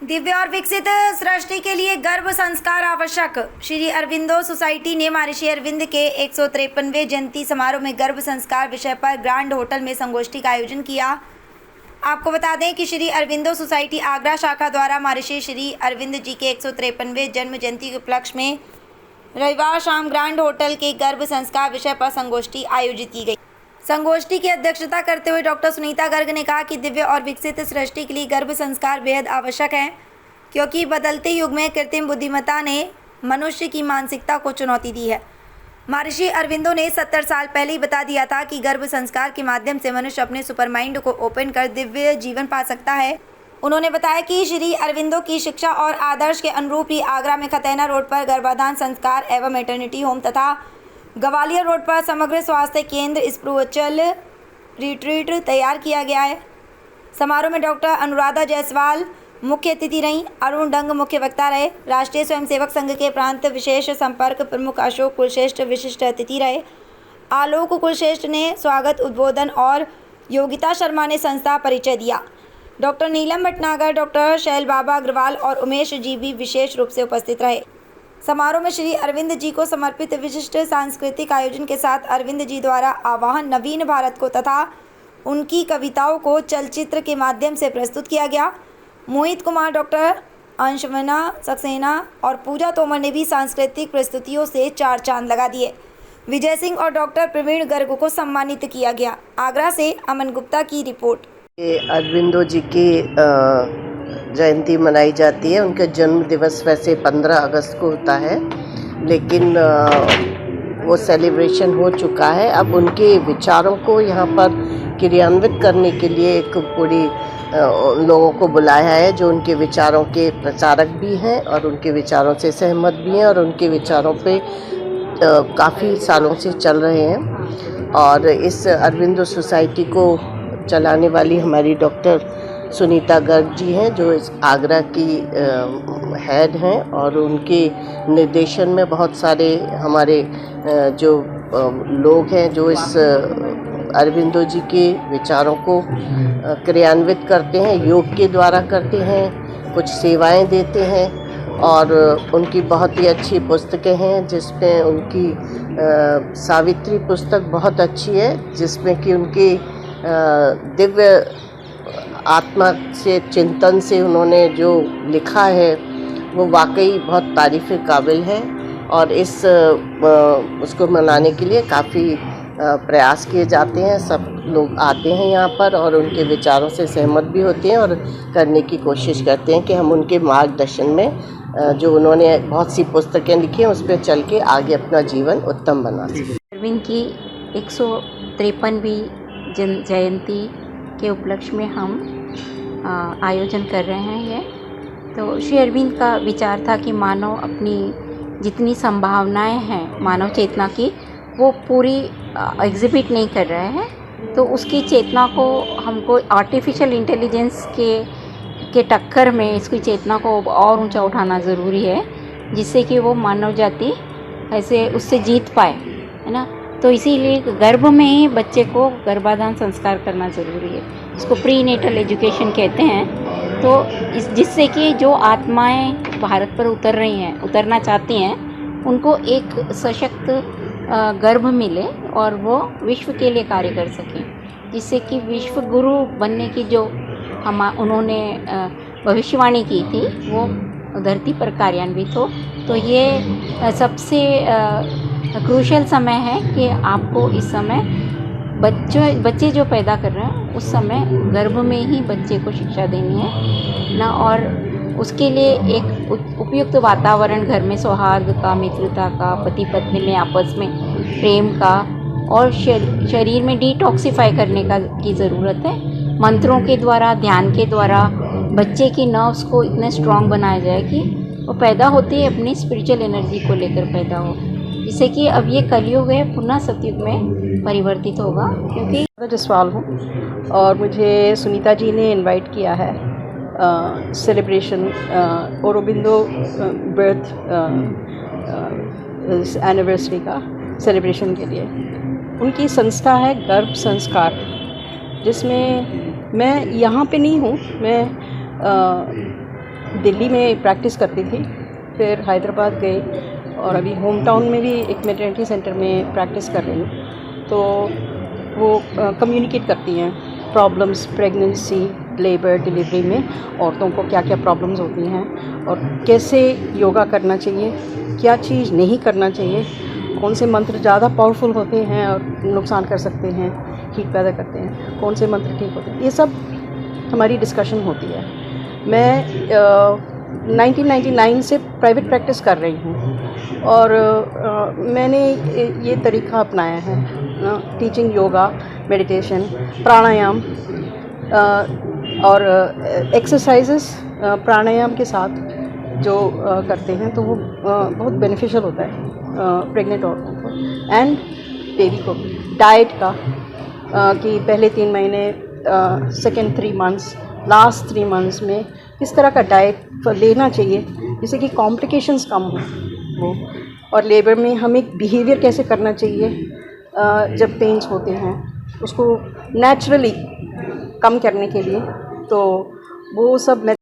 दिव्य और विकसित सृष्टि के लिए गर्भ संस्कार आवश्यक। श्री अरविंदो सोसाइटी ने महर्षि अरविंद के 153वें जयंती समारोह में गर्भ संस्कार विषय पर ग्रैंड होटल में संगोष्ठी का आयोजन किया। आपको बता दें कि श्री अरविंदो सोसाइटी आगरा शाखा द्वारा महर्षि श्री अरविंद जी के 153वें जन्म जयंती के उपलक्ष्य में रविवार शाम ग्रैंड होटल के गर्भ संस्कार विषय पर संगोष्ठी आयोजित की गई। संगोष्ठी की अध्यक्षता करते हुए डॉक्टर सुनीता गर्ग ने कहा कि दिव्य और विकसित सृष्टि के लिए गर्भ संस्कार बेहद आवश्यक है, क्योंकि बदलते युग में कृत्रिम बुद्धिमत्ता ने मनुष्य की मानसिकता को चुनौती दी है। महर्षि अरविंदो ने 70 साल पहले ही बता दिया था कि गर्भ संस्कार के माध्यम से मनुष्य अपने सुपर माइंड को ओपन कर दिव्य जीवन पा सकता है। उन्होंने बताया कि श्री अरविंदो की शिक्षा और आदर्श के अनुरूप ही आगरा में खतैना रोड पर गर्भाधान संस्कार एवं मैटरनिटी होम तथा ग्वालियर रोड पर समग्र स्वास्थ्य केंद्र स्पिरिचुअल रिट्रीट तैयार किया गया है। समारोह में डॉक्टर अनुराधा जायसवाल मुख्य अतिथि रहीं, अरुण डंग मुख्य वक्ता रहे, राष्ट्रीय स्वयंसेवक संघ के प्रांत विशेष संपर्क प्रमुख अशोक कुलश्रेष्ठ विशिष्ट अतिथि रहे। आलोक कुलश्रेष्ठ ने स्वागत उद्बोधन और योगिता शर्मा ने संस्था परिचय दिया। डॉक्टर नीलम भटनागर, डॉक्टर शैल बाबा अग्रवाल और उमेश जी भी विशेष रूप से उपस्थित रहे। समारोह में श्री अरविंद जी को समर्पित विशिष्ट सांस्कृतिक आयोजन के साथ अरविंद जी द्वारा आवाहन नवीन भारत को तथा उनकी कविताओं को चलचित्र के माध्यम से प्रस्तुत किया गया। मोहित कुमार, डॉक्टर अंशवना सक्सेना और पूजा तोमर ने भी सांस्कृतिक प्रस्तुतियों से चार चांद लगा दिए। विजय सिंह और डॉक्टर प्रवीण गर्ग को सम्मानित किया गया। आगरा से अमन गुप्ता की रिपोर्ट। अरविंदो जी की जयंती मनाई जाती है। उनका जन्म दिवस वैसे 15 अगस्त को होता है, लेकिन वो सेलिब्रेशन हो चुका है। अब उनके विचारों को यहाँ पर क्रियान्वित करने के लिए एक पूरी लोगों को बुलाया है जो उनके विचारों के प्रचारक भी हैं और उनके विचारों से सहमत भी हैं और उनके विचारों पे काफ़ी सालों से चल रहे हैं। और इस अरविंदो सोसाइटी को चलाने वाली हमारी डॉक्टर सुनीता गर्ग जी हैं, जो इस आगरा की हेड हैं और उनके निर्देशन में बहुत सारे हमारे जो लोग हैं जो इस अरविंदो जी के विचारों को क्रियान्वित करते हैं, योग के द्वारा करते हैं, कुछ सेवाएं देते हैं। और उनकी बहुत ही अच्छी पुस्तकें हैं, जिसमें उनकी सावित्री पुस्तक बहुत अच्छी है, जिसमें कि उनकी दिव्य आत्मा से चिंतन से उन्होंने जो लिखा है वो वाकई बहुत तारीफ़ काबिल है। और उसको मनाने के लिए काफ़ी प्रयास किए जाते हैं। सब लोग आते हैं यहाँ पर और उनके विचारों से सहमत भी होते हैं और करने की कोशिश करते हैं कि हम उनके मार्गदर्शन में जो उन्होंने बहुत सी पुस्तकें लिखी हैं उस पर चल के आगे अपना जीवन उत्तम बना सकें। अरविंद की 153वीं जयंती के उपलक्ष्य में हम आयोजन कर रहे हैं। ये तो श्री अरविंद का विचार था कि मानव अपनी जितनी संभावनाएं हैं मानव चेतना की वो पूरी एग्जिबिट नहीं कर रहे हैं, तो उसकी चेतना को हमको आर्टिफिशियल इंटेलिजेंस के टक्कर में इसकी चेतना को और ऊंचा उठाना ज़रूरी है, जिससे कि वो मानव जाति ऐसे उससे जीत पाए, है ना। तो इसीलिए गर्भ में ही बच्चे को गर्भाधान संस्कार करना ज़रूरी है। इसको प्री नेटल एजुकेशन कहते हैं। तो जिससे कि जो आत्माएं भारत पर उतरना चाहती हैं, उनको एक सशक्त गर्भ मिले और वो विश्व के लिए कार्य कर सकें, जिससे कि विश्व गुरु बनने की जो उन्होंने भविष्यवाणी की थी वो धरती पर कार्यान्वित हो। तो ये सबसे क्रूशियल समय है कि आपको इस समय बच्चे जो पैदा कर रहे हैं उस समय गर्भ में ही बच्चे को शिक्षा देनी है ना, और उसके लिए एक उपयुक्त वातावरण घर में सौहार्द का, मित्रता का, पति पत्नी में आपस में प्रेम का और शरीर में डिटॉक्सिफाई करने की ज़रूरत है। मंत्रों के द्वारा, ध्यान के द्वारा बच्चे की नर्व्स को इतने स्ट्रॉन्ग बनाया जाए कि वो पैदा होते ही अपनी स्पिरिचुअल एनर्जी को लेकर पैदा हो, जिससे कि अब ये कलयुग है पुनः सतयुग में परिवर्तित होगा। क्योंकि जसवाल हूँ और मुझे सुनीता जी ने इनवाइट किया है सेलिब्रेशन औरोबिंदो बर्थ एनिवर्सरी का सेलिब्रेशन के लिए। उनकी संस्था है गर्भ संस्कार, जिसमें मैं यहाँ पे नहीं हूँ, मैं दिल्ली में प्रैक्टिस करती थी, फिर हैदराबाद गई और अभी होम टाउन में भी एक मैटरनिटी सेंटर में प्रैक्टिस कर रही हूँ। तो वो कम्युनिकेट करती हैं प्रॉब्लम्स प्रेगनेंसी, लेबर, डिलीवरी में औरतों को क्या क्या प्रॉब्लम्स होती हैं और कैसे योगा करना चाहिए, क्या चीज़ नहीं करना चाहिए, कौन से मंत्र ज़्यादा पावरफुल होते हैं और नुकसान कर सकते हैं, हीट पैदा करते हैं, कौन से मंत्र ठीक होते हैं, ये सब हमारी डिस्कशन होती है। मैं 1999 से प्राइवेट प्रैक्टिस कर रही हूँ और मैंने ये तरीका अपनाया है, टीचिंग योगा, मेडिटेशन, प्राणायाम और एक्सरसाइजेस प्राणायाम के साथ जो करते हैं तो वो बहुत बेनिफिशियल होता है प्रेग्नेंट औरतों को एंड बेबी को। डाइट का कि पहले 3 महीने, सेकेंड 3 मंथ्स, लास्ट 3 मंथ्स में किस तरह का डाइट लेना चाहिए जिससे कि कॉम्प्लिकेशंस कम हो वो, और लेबर में हमें बिहेवियर कैसे करना चाहिए जब पेन्स होते हैं उसको नेचुरली कम करने के लिए, तो वो सब मैं